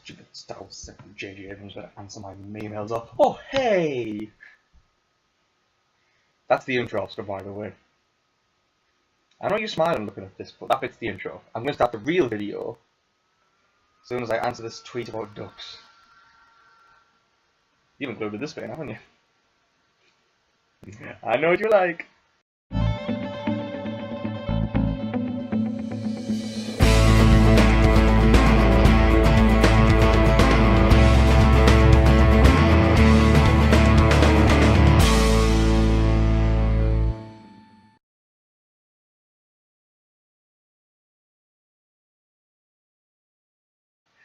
stupid Star Wars 7 J.J. Abrams better answer my emails off. Oh, hey! That's the intro, Oscar, by the way. I know you're smiling looking at this, but that bit's the intro. I'm going to start the real video as soon as I answer this tweet about ducks. You haven't included this bit, haven't you? I know what you like.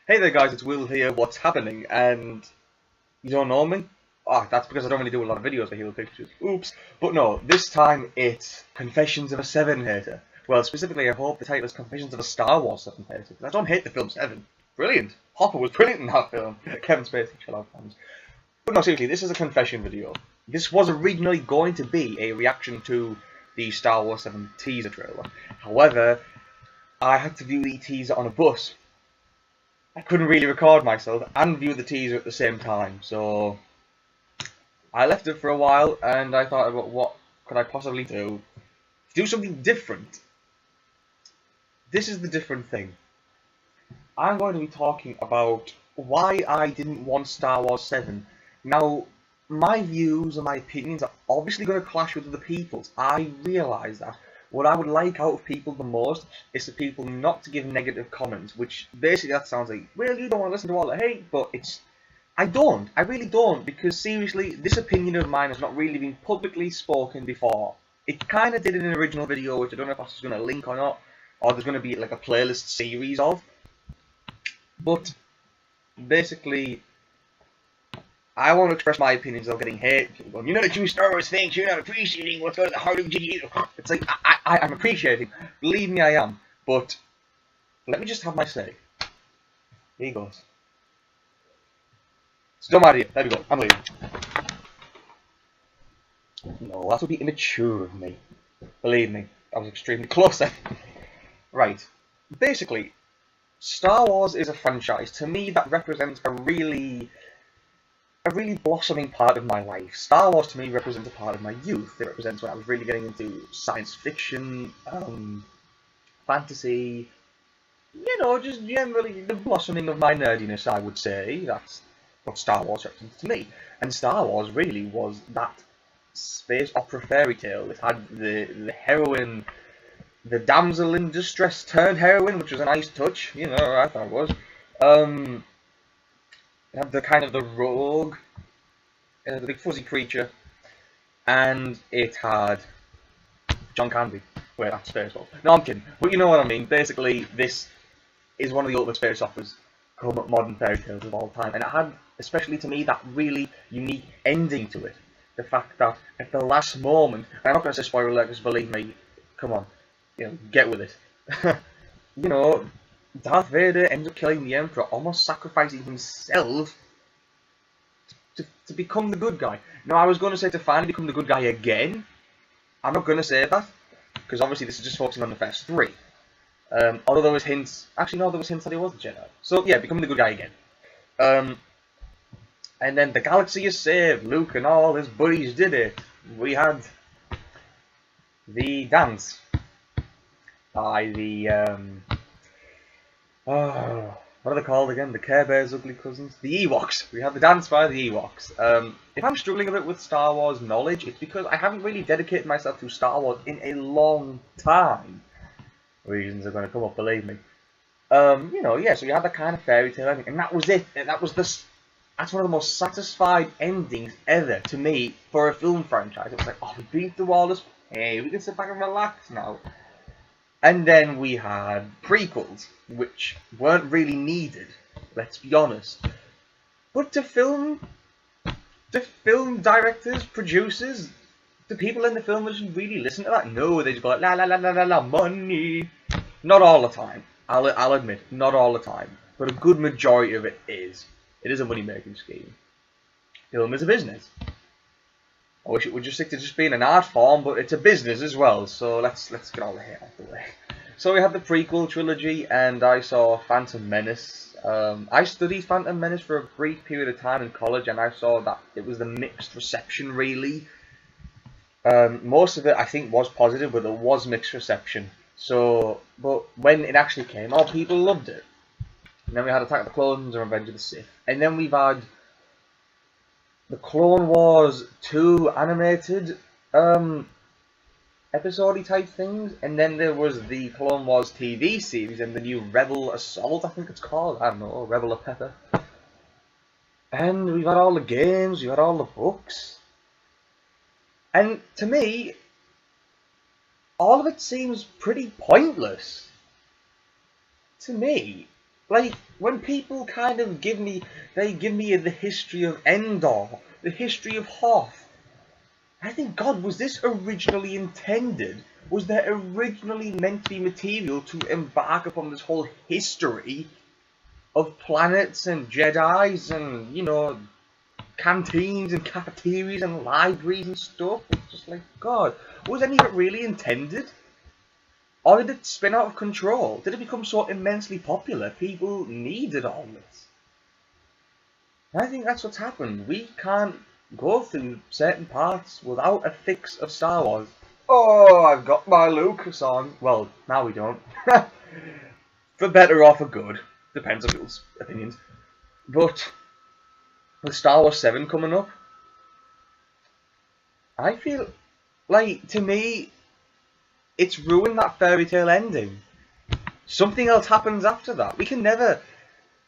Hey there guys, it's Will here, what's happening? And you don't know me? Ah, that's because I don't really do a lot of videos for Heel Pictures. Oops. But no, this time it's Confessions of a 7 hater. Well, specifically I hope the title is Confessions of a Star Wars 7 hater, because I don't hate the film 7. Brilliant. Hopper was brilliant in that film. Kevin Spacey, chill out, fans. But no, seriously, this is a confession video. This was originally going to be a reaction to the Star Wars 7 teaser trailer. However, I had to view the teaser on a bus. I couldn't really record myself and view the teaser at the same time, so I left it for a while and I thought about what could I possibly do to do something different. This is the different thing. I'm going to be talking about why I didn't want Star Wars 7. Now, my views and my opinions are obviously going to clash with other people's. I realise that. What I would like out of people the most is for people not to give negative comments, which basically that sounds like, well, you don't want to listen to all the hate, but I really don't, because seriously, this opinion of mine has not really been publicly spoken before. It kind of did in an original video, which I don't know if I was going to link or not, or there's going to be like a playlist series of, but basically, I want to express my opinions of getting hate. People going, you're not a true Star Wars fan, you're not appreciating what's going on at the heart of you. It's like, I'm appreciating. Believe me, I am. But, let me just have my say. Here he goes. It's a dumb idea. There we go. I'm leaving. No, that would be immature of me. Believe me, I was extremely close then. Right. Basically, Star Wars is a franchise. To me, that represents a really blossoming part of my life. Star Wars to me represents a part of my youth. It represents when I was really getting into science fiction, fantasy, you know, just generally the blossoming of my nerdiness, I would say. That's what Star Wars represents to me. And Star Wars really was that space opera fairy tale. It had the heroine, the damsel in distress turned heroine, which was a nice touch, you know, I thought it was. It had the kind of the rogue, the big fuzzy creature, and it had John Candy. Wait, that's space opera. No, I'm kidding. But you know what I mean. Basically, this is one of the ultimate space operas, modern fairy tales of all time, and it had, especially to me, that really unique ending to it. The fact that at the last moment, and I'm not going to say spoiler alert, because believe me, come on, you know, get with it. You know, Darth Vader ends up killing the Emperor, almost sacrificing himself to become the good guy. Now, I was going to say to finally become the good guy again. I'm not going to say that, because obviously this is just focusing on the first 3. Although there was hints, actually no, there was hints that he was a Jedi. So yeah, becoming the good guy again. And then the galaxy is saved. Luke and all his buddies did it. We had the dance by the what are they called again? The Care Bears' ugly cousins? The Ewoks. We had the dance by the Ewoks. If I'm struggling a bit with Star Wars knowledge, it's because I haven't really dedicated myself to Star Wars in a long time. Reasons are going to come up, believe me. You know, yeah, so you had that kind of fairy tale ending, and that was it. And that's one of the most satisfied endings ever to me for a film franchise. It was like, oh, we beat through all this. Hey, we can sit back and relax now. And then we had prequels, which weren't really needed, let's be honest. But to film directors, producers, the people in the film industry really listen to that? No, they just go like, la la la la la la, money. Not all the time. I'll admit, not all the time. But a good majority of it is. It is a money-making scheme. Film is a business. I wish it would just stick to just being an art form, but it's a business as well. So let's get all the hate out of the way. So we had the prequel trilogy, and I saw Phantom Menace. I studied Phantom Menace for a brief period of time in college, and I saw that it was the mixed reception, really. Most of it, I think, was positive, but there was mixed reception. So, but when it actually came out, people loved it. And then we had Attack of the Clones and Revenge of the Sith. And then we've had the Clone Wars 2 animated episode type things, and then there was the Clone Wars TV series and the new Rebel Assault, I think it's called, I don't know, Rebel of Pepper. And we've had all the games, we've had all the books. And to me, all of it seems pretty pointless. To me. Like, when people kind of give me the history of Endor, the history of Hoth, I think, God, was this originally intended? Was there originally meant to be material to embark upon this whole history of planets and Jedis and, you know, canteens and cafeterias and libraries and stuff? It's just like, God, was any of it really intended? Or did it spin out of control? Did it become so immensely popular people needed all this? And I think that's what's happened. We can't go through certain parts without a fix of Star Wars. Oh, I've got my Lucas on. Well, now we don't. For better or for good. Depends on people's opinions. But with Star Wars 7 coming up, I feel like, to me, it's ruined that fairy tale ending. Something else happens after that. We can never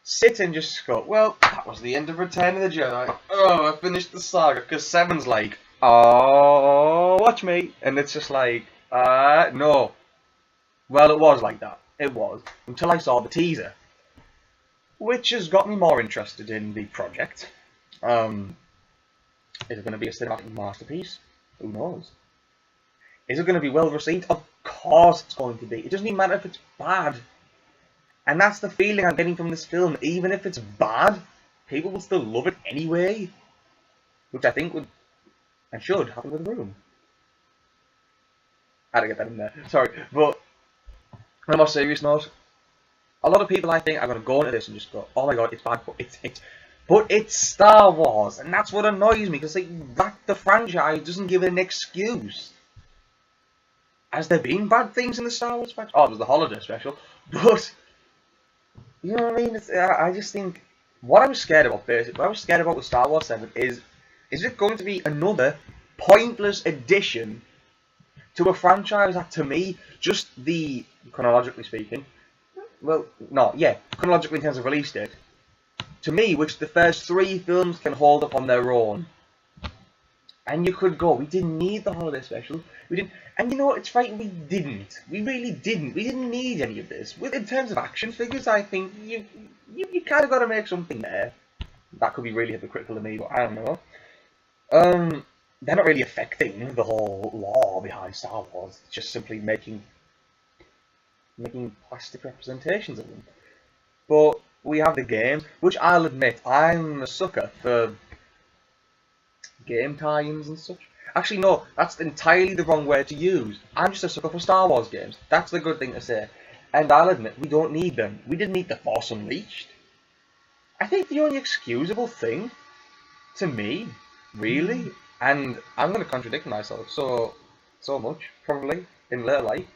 sit and just go, well, that was the end of Return of the Jedi. Oh, I finished the saga. Because 7's like, oh, watch me. And it's just like, no. Well, it was like that. It was. Until I saw the teaser. Which has got me more interested in the project. Is it going to be a cinematic masterpiece? Who knows? Is it going to be well received? Of course it's going to be. It doesn't even matter if it's bad. And that's the feeling I'm getting from this film. Even if it's bad, people will still love it anyway. Which I think would, and should, happen with Room. I had to get that in there. Sorry. But, on a more serious note, a lot of people, I think, are going to go into this and just go, oh my god, it's bad, but it's Star Wars. And that's what annoys me, because the franchise doesn't give it an excuse. Has there been bad things in the Star Wars franchise? Oh, there's the holiday special. But, you know what I mean? I just think, what I was scared about, basically, what I was scared about with Star Wars 7 is it going to be another pointless addition to a franchise that, to me, just the, chronologically speaking, well, no, yeah, chronologically in terms of release date, to me, which the first 3 films can hold up on their own. And you could go, we didn't need the holiday special. We didn't, and you know what? It's right, we didn't. We really didn't. We didn't need any of this. In terms of action figures, I think you kind of got to make something there. That could be really hypocritical of me, but I don't know. They're not really affecting the whole lore behind Star Wars. It's just simply making plastic representations of them. But we have the game, which I'll admit, I'm a sucker for game tie-ins and such. Actually, no, that's entirely the wrong word to use. I'm just a sucker for Star Wars games. That's the good thing to say. And I'll admit, we don't need them. We didn't need The Force Unleashed. I think the only excusable thing, to me, really, and I'm going to contradict myself so much, probably, in later life,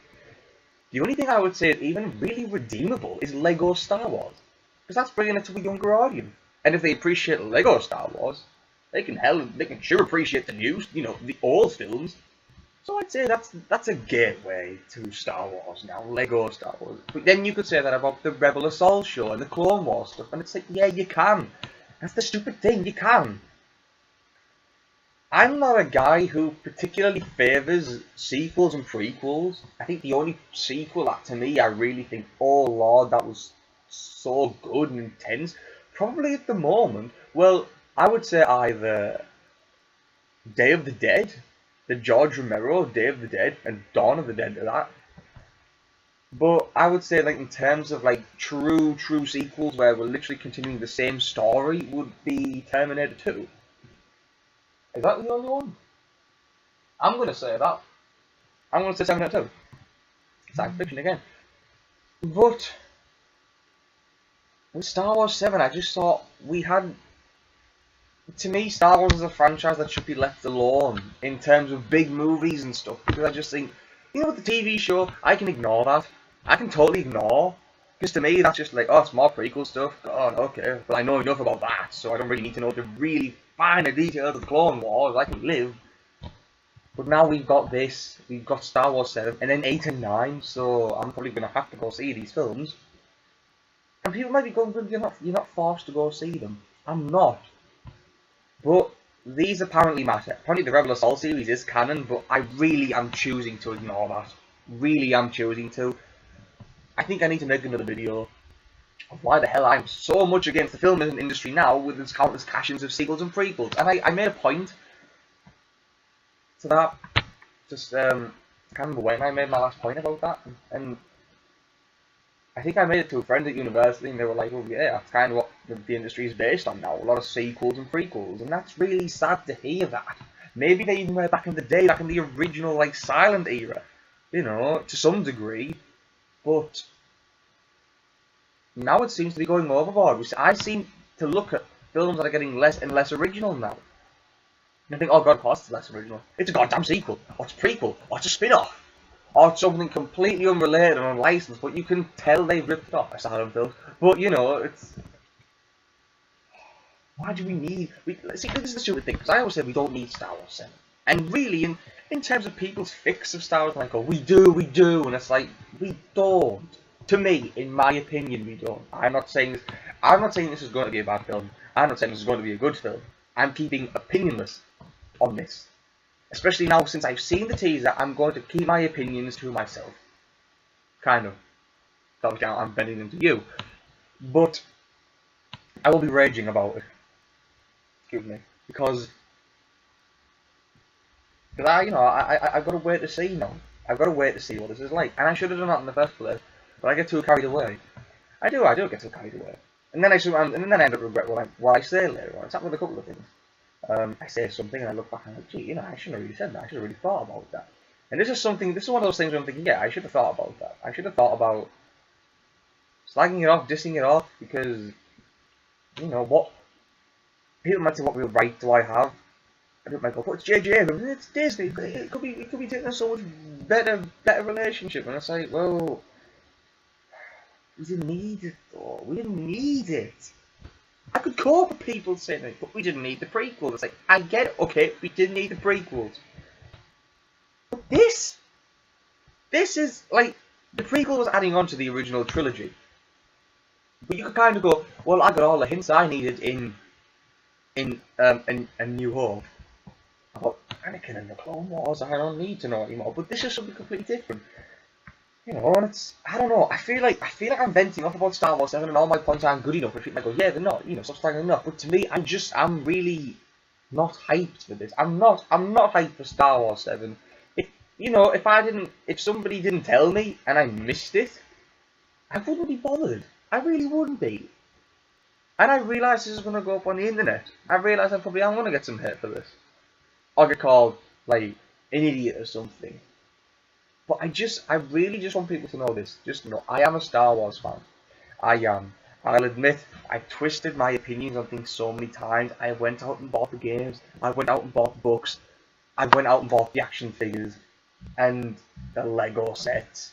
the only thing I would say is even really redeemable is Lego Star Wars. Because that's bringing it to a younger audience. And if they appreciate Lego Star Wars, they can sure appreciate the new, the old films. So I'd say that's a gateway to Star Wars now, Lego Star Wars. But then you could say that about the Rebel Assault show and the Clone Wars stuff, and it's like, yeah, you can. That's the stupid thing, you can. I'm not a guy who particularly favours sequels and prequels. I think the only sequel that, to me, I really think, oh lord, that was so good and intense, probably at the moment, well, I would say either Day of the Dead, the George Romero Day of the Dead, and Dawn of the Dead to that. But I would say, in terms of, true sequels where we're literally continuing the same story, would be Terminator 2. Is that the only one? I'm going to say that. I'm going to say Terminator 2. Science fiction again. But with Star Wars 7, I just thought we had... To me, Star Wars is a franchise that should be left alone in terms of big movies and stuff. Because I just think, you know, with the TV show, I can ignore that. I can totally ignore. Because to me, that's just like, oh, it's more prequel stuff. God, okay. But I know enough about that, so I don't really need to know the really finer details of the Clone Wars. I can live. But now we've got this. We've got Star Wars 7, and then 8 and 9, so I'm probably going to have to go see these films. And people might be going, you're not forced to go see them. I'm not. But these apparently matter. Apparently the Rebel Assault series is canon, but I really am choosing to ignore that. Really am choosing to. I think I need to make another video of why the hell I'm so much against the film industry now with its countless cash-ins of sequels and prequels. And I made a point to that. Just, I can't remember when I made my last point about that. And I think I made it to a friend at university, and they were like, well, yeah, that's kind of what the industry is based on now. A lot of sequels and prequels, and that's really sad to hear that. Maybe they even were back in the day, back in the original, like, silent era, you know, to some degree, but now it seems to be going overboard. I seem to look at films that are getting less and less original now. And I think, oh god, of course it's less original. It's a goddamn sequel, or it's a prequel, or it's a spin-off. Or something completely unrelated and unlicensed, but you can tell they've ripped it off. I saw them films, but you know, it's... Why do we need... See, this is the stupid thing, because I always say we don't need Star Wars 7. And really, in terms of people's fix of Star Wars, like, oh, we do, and it's like, we don't. To me, in my opinion, we don't. I'm not saying this is going to be a bad film. I'm not saying this is going to be a good film. I'm keeping opinionless on this. Especially now, since I've seen the teaser, I'm going to keep my opinions to myself. Kind of. Obviously, I'm bending them to you. But I will be raging about it. Excuse me. Because I've got to wait to see now. I've got to wait to see what this is like. And I should have done that in the first place. But I get too carried away. I do get too carried away. And then I end up regretting what I say later on. It's happened with a couple of things. I say something and I look back and I'm like, gee, you know, I shouldn't have really said that. I should have really thought about that. And this is one of those things where I'm thinking, yeah, I should have thought about that. I should have thought about slagging it off, dissing it off, because, you know, what people might say, what real right do I have? And people might go, well, it's J.J. Abrams, it's Disney, it could be taking a so much better relationship. And it's like, well, we didn't need it though. We didn't need it. I could cope with people saying it, but we didn't need the prequels. It's like, I get it, okay, we didn't need the prequels. But this is, like, the prequel was adding on to the original trilogy. But you could kind of go, well, I got all the hints I needed in New Hope about Anakin and the Clone Wars. I don't need to know anymore. But this is something completely different. You know, and it's, I don't know, I feel like I'm venting off about Star Wars 7 and all my points aren't good enough, and people might go, yeah, they're not, you know, stop slagging enough. But to me, I'm really not hyped for this. I'm not hyped for Star Wars 7. If somebody didn't tell me and I missed it, I wouldn't be bothered. I really wouldn't be. And I realise this is going to go up on the internet. I realise I probably am going to get some hate for this. Or get called, like, an idiot or something. But I really just want people to know this. Just know, I am a Star Wars fan. I am. I'll admit, I've twisted my opinions on things so many times. I went out and bought the games. I went out and bought the books. I went out and bought the action figures. And the Lego sets.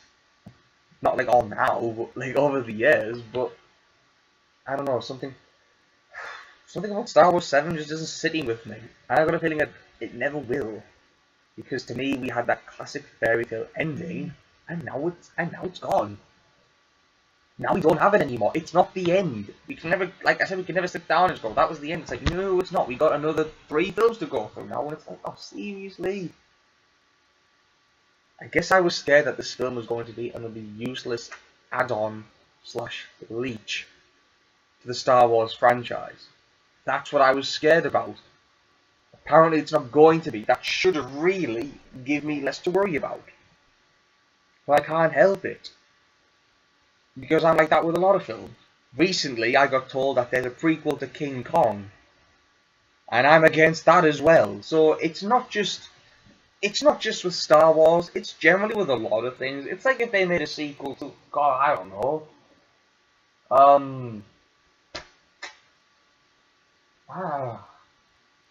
Not like all now, but like over the years. But, I don't know, something about Star Wars 7 just isn't sitting with me. I've got a feeling that it never will. Because to me, we had that classic fairy tale ending, and now it's gone. Now we don't have it anymore. It's not the end. We can never, like I said, we can never sit down and just go, that was the end. It's like, no, it's not. We got another 3 films to go through now, and it's like, oh, seriously. I guess I was scared that this film was going to be another useless add-on / leech to the Star Wars franchise. That's what I was scared about. Apparently it's not going to be. That should really give me less to worry about. But I can't help it. Because I'm like that with a lot of films. Recently I got told that there's a prequel to King Kong. And I'm against that as well. So it's not just it's not just with Star Wars, it's generally with a lot of things. It's like if they made a sequel to, God, I don't know.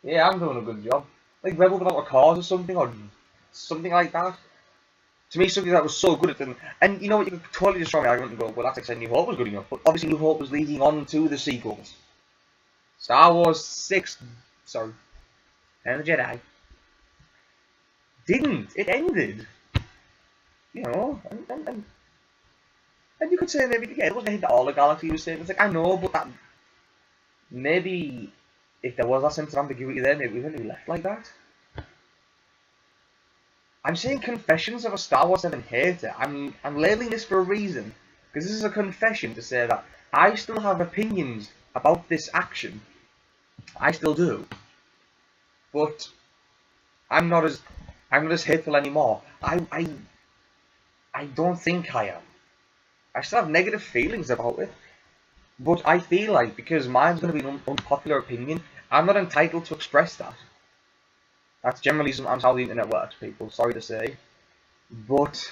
Yeah, I'm doing a good job. Like Rebel Without a Cause or something like that. To me, something that was so good at them. And you know what, you could totally destroy my argument and go, well, that's like saying New Hope was good enough. But obviously New Hope was leading on to the sequels. Star Wars 6, sorry, and the Jedi. Didn't. It ended. You know, and you could say maybe, yeah, it wasn't a hit that all the galaxy was saying. It's like, I know, but that, maybe if there was that sense of ambiguity there, maybe we wouldn't be left like that. I'm saying Confessions of a Star Wars 7 hater. I'm labeling this for a reason. Because this is a confession to say that I still have opinions about this action. I still do. But I'm not as hateful anymore. I don't think I am. I still have negative feelings about it. But I feel like, because mine's going to be an unpopular opinion, I'm not entitled to express that. That's generally sometimes how the internet works, people. Sorry to say, but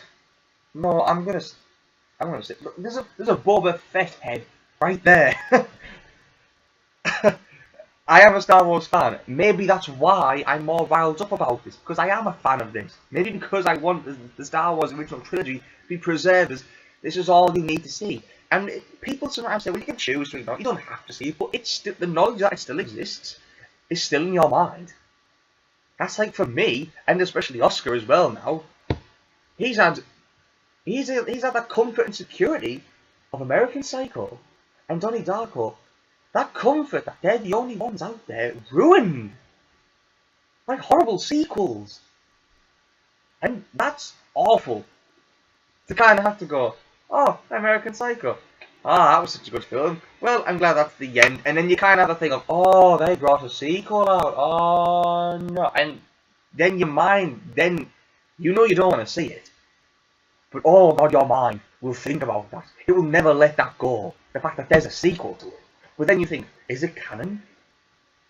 no, I'm gonna say, look, there's a Boba Fett head right there. I am a Star Wars fan. Maybe that's why I'm more riled up about this, because I am a fan of this. Maybe because I want the Star Wars original trilogy to be preserved as this is all you need to see. And people sometimes say, well, you can choose to, you don't have to see it, but it's still, the knowledge that it still exists is still in your mind. That's like for me, and especially Oscar as well now. He's had that comfort and security of American Psycho and Donnie Darko. That comfort that they're the only ones out there ruined. Like horrible sequels. And that's awful. To kind of have to go, oh, American Psycho. Ah, that was such a good film. Well, I'm glad that's the end. And then you kind of have to think of, oh, they brought a sequel out. Oh, no. And then your mind, then you know you don't want to see it. But oh God, your mind will think about that. It will never let that go. The fact that there's a sequel to it. But then you think, is it canon?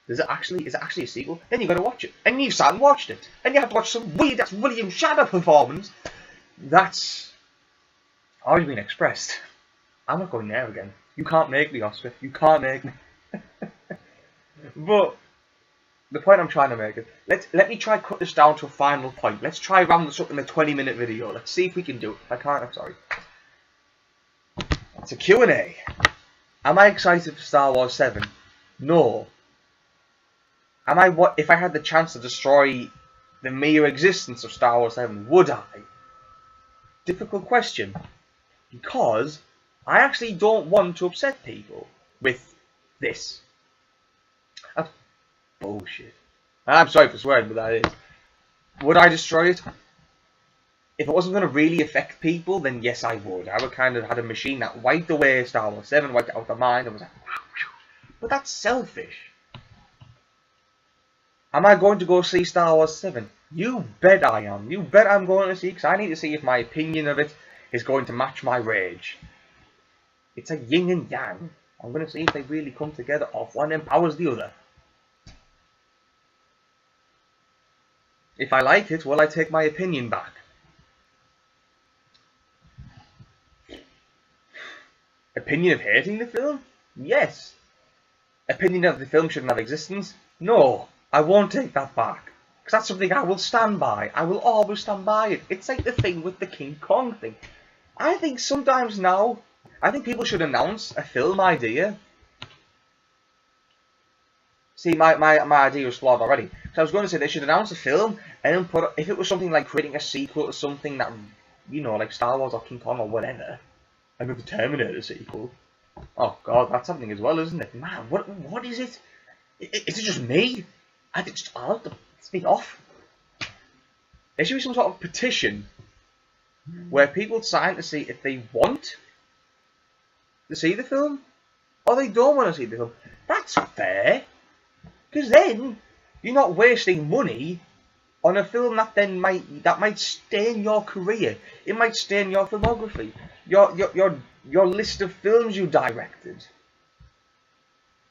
Is it actually a sequel? Then you got to watch it. And you sat and watched it. And you have to watch some weird-ass William Shatner performance. That's already been expressed. I'm not going there again. You can't make me, Oscar. You can't make me. But the point I'm trying to make is, let me try cut this down to a final point. Let's try round this up in a 20-minute video. Let's see if we can do it. If I can't, I'm sorry. It's a Q&A. Am I excited for Star Wars 7? No. Am I if I had the chance to destroy the mere existence of Star Wars 7, would I? Difficult question. Because I actually don't want to upset people with this. That's bullshit. I'm sorry for swearing, but that is. Would I destroy it? If it wasn't going to really affect people, then yes, I would. I would kind of had a machine that wiped away Star Wars 7, wiped it out of mind, and was like, but that's selfish. Am I going to go see Star Wars 7? You bet I am. You bet I'm going to see, because I need to see if my opinion of it is going to match my rage. It's a yin and yang. I'm going to see if they really come together, or if one empowers the other. If I like it, will I take my opinion back? Opinion of hating the film? Yes. Opinion of the film shouldn't have existence? No. I won't take that back. Because that's something I will stand by. I will always stand by it. It's like the thing with the King Kong thing. I think sometimes now, I think people should announce a film idea. See, my idea was flawed already. So I was going to say they should announce a film and then put, if it was something like creating a sequel to something that, you know, like Star Wars or King Kong or whatever, and with the Terminator sequel. Oh God, that's something as well, isn't it? Man, what is it? Is it just me? I think I'll have to speak off. There should be some sort of petition where people sign to see if they want to see the film or they don't want to see the film. That's fair, because then you're not wasting money on a film that then might stain your career. It might stain your filmography, your list of films you directed.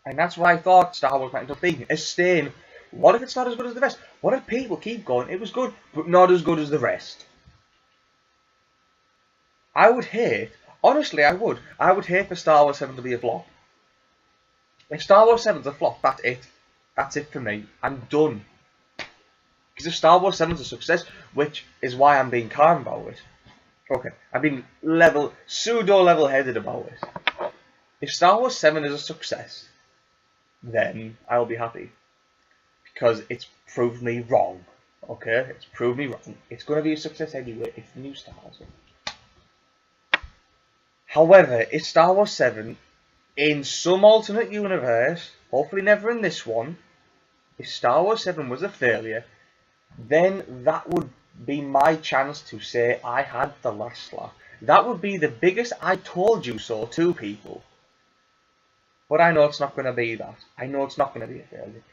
And that's why I thought Star Wars might end up being a stain What if it's not as good as the rest? What if people keep going, it was good, but not as good as the rest? I would hate, honestly I would hate for Star Wars 7 to be a flop. If Star Wars 7's a flop, that's it. That's it for me. I'm done. Because if Star Wars 7's a success, which is why I'm being calm about it. Okay, I'm being pseudo-level-headed about it. If Star Wars 7 is a success, then I'll be happy. Because it's proved me wrong. Okay, it's proved me wrong. It's going to be a success anyway. It's the new Star Wars. However, if Star Wars 7, in some alternate universe, hopefully never in this one, if Star Wars 7 was a failure, then that would be my chance to say I had the last laugh. That would be the biggest I told you so to people. But I know it's not going to be that. I know it's not going to be a failure.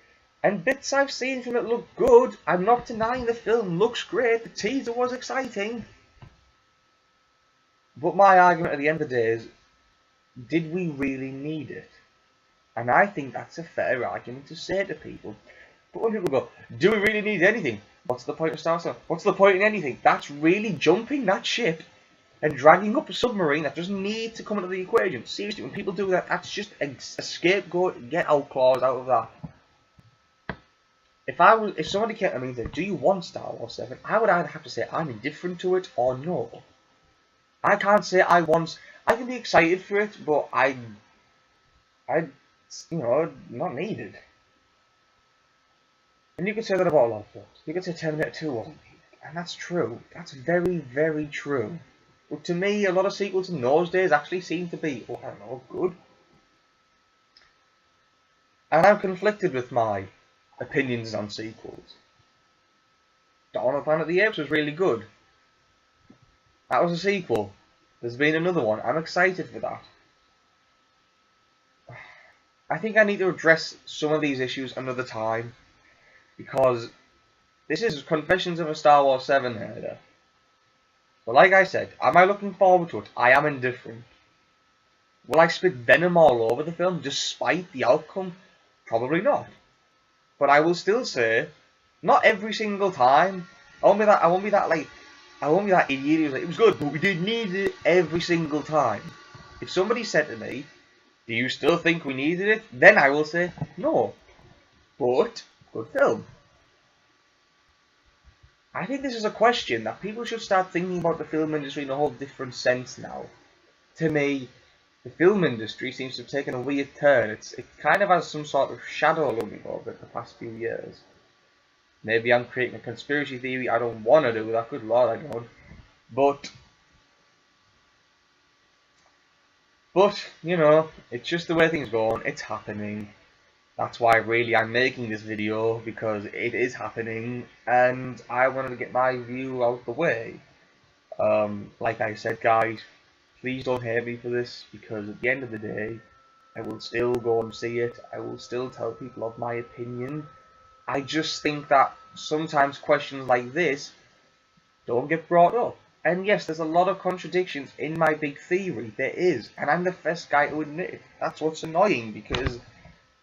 And bits I've seen from it look good. I'm not denying the film looks great. The teaser was exciting. But my argument at the end of the day is, did we really need it? And I think that's a fair argument to say to people. But when people go, do we really need anything? What's the point of Star Wars? What's the point in anything? That's really jumping that ship and dragging up a submarine that doesn't need to come into the equation. Seriously, when people do that, that's just a scapegoat get out clause out of that. If somebody came to me and said, do you want Star Wars 7? I would either have to say I'm indifferent to it or no. I can't say I can be excited for it, but I not needed. And you could say that about a lot of films. You could say Terminator 2 wasn't needed. And that's true. That's very, very true. But to me, a lot of sequels in those days actually seem to be, I don't know, good. And I'm conflicted with my opinions on sequels. Dawn of the Planet of the Apes was really good. That was a sequel. There's been another one. I'm excited for that. I think I need to address some of these issues another time. Because this is Confessions of a Star Wars 7 herder. But like I said, am I looking forward to it? I am indifferent. Will I spit venom all over the film despite the outcome? Probably not. But I will still say, not every single time. I won't be that idiot who's like, it was good, but we didn't need it every single time. If somebody said to me, do you still think we needed it? Then I will say, no. But, good film. I think this is a question that people should start thinking about the film industry in a whole different sense now. To me, the film industry seems to have taken a weird turn. It kind of has some sort of shadow looming over it the past few years. Maybe I'm creating a conspiracy theory. I don't want to do that. Good Lord, I don't. But, you know, it's just the way things go on. It's happening. That's why really I'm making this video, because it is happening and I wanted to get my view out the way. Like I said, guys, please don't hate me for this, because at the end of the day, I will still go and see it. I will still tell people of my opinion. I just think that sometimes questions like this don't get brought up. And yes, there's a lot of contradictions in my big theory. There is. And I'm the first guy to admit it. That's what's annoying, because it's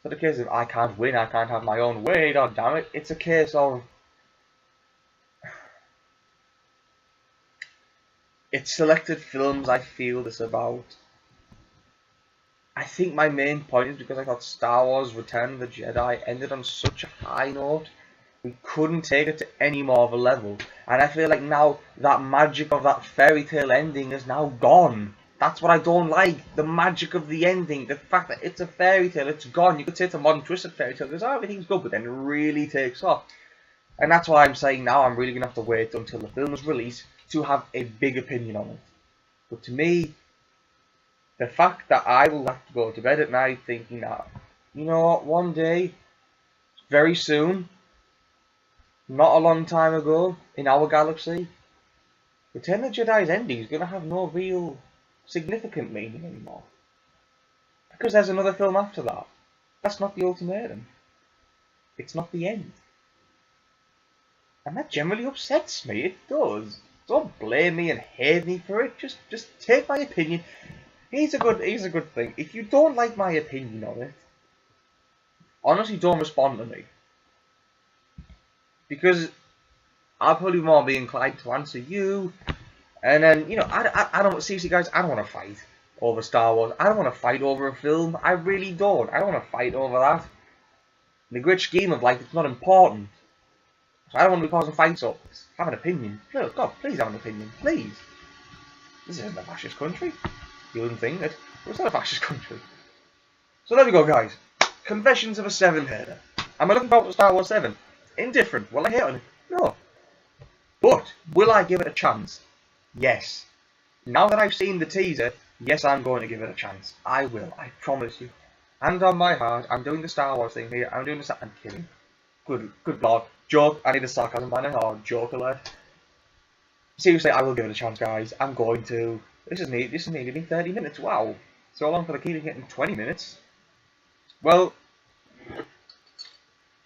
not a case of I can't win, I can't have my own way, god damn it. It's a case of it's selected films I feel this about. I think my main point is because I thought Star Wars Return of the Jedi ended on such a high note. We couldn't take it to any more of a level. And I feel like now that magic of that fairy tale ending is now gone. That's what I don't like. The magic of the ending. The fact that it's a fairy tale, it's gone. You could say it's a modern twisted fairy tale because everything's good, but then it really takes off. And that's why I'm saying now I'm really going to have to wait until the film is released to have a big opinion on it. But to me, the fact that I will have to go to bed at night thinking that, you know what, one day, very soon, not a long time ago, in our galaxy, Return of the Jedi's ending is going to have no real significant meaning anymore. Because there's another film after that. That's not the ultimatum. It's not the end. And that generally upsets me, it does. Don't blame me and hate me for it, just take my opinion. Here's a good thing. If you don't like my opinion on it, honestly don't respond to me. because I'll probably more be inclined to answer you. And then, you know, I don't, seriously guys, I don't want to fight over Star Wars. I don't want to fight over a film. I really don't. I don't want to fight over that. In the great scheme of life, it's not important. So I don't want to be causing fights up. Have an opinion. No, God, please have an opinion. Please. This isn't a fascist country. You wouldn't think it. But it's not a fascist country. So there we go, guys. Confessions of a 7-hater. Am I looking forward to Star Wars 7? Indifferent. Will I hate on it? No. But, will I give it a chance? Yes. Now that I've seen the teaser, yes, I'm going to give it a chance. I will. I promise you. Hand on my heart. I'm doing the Star Wars thing here. I'm doing the... I'm kidding. Good lord. Joke. I need a sarcasm banner. Oh, joke alert. Seriously, I will give it a chance, guys. I'm going to. This has nearly been 30 minutes. Wow. So long for the key to getting 20 minutes. Well,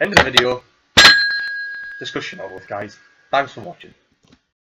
end of the video. Discussion over with, guys. Thanks for watching.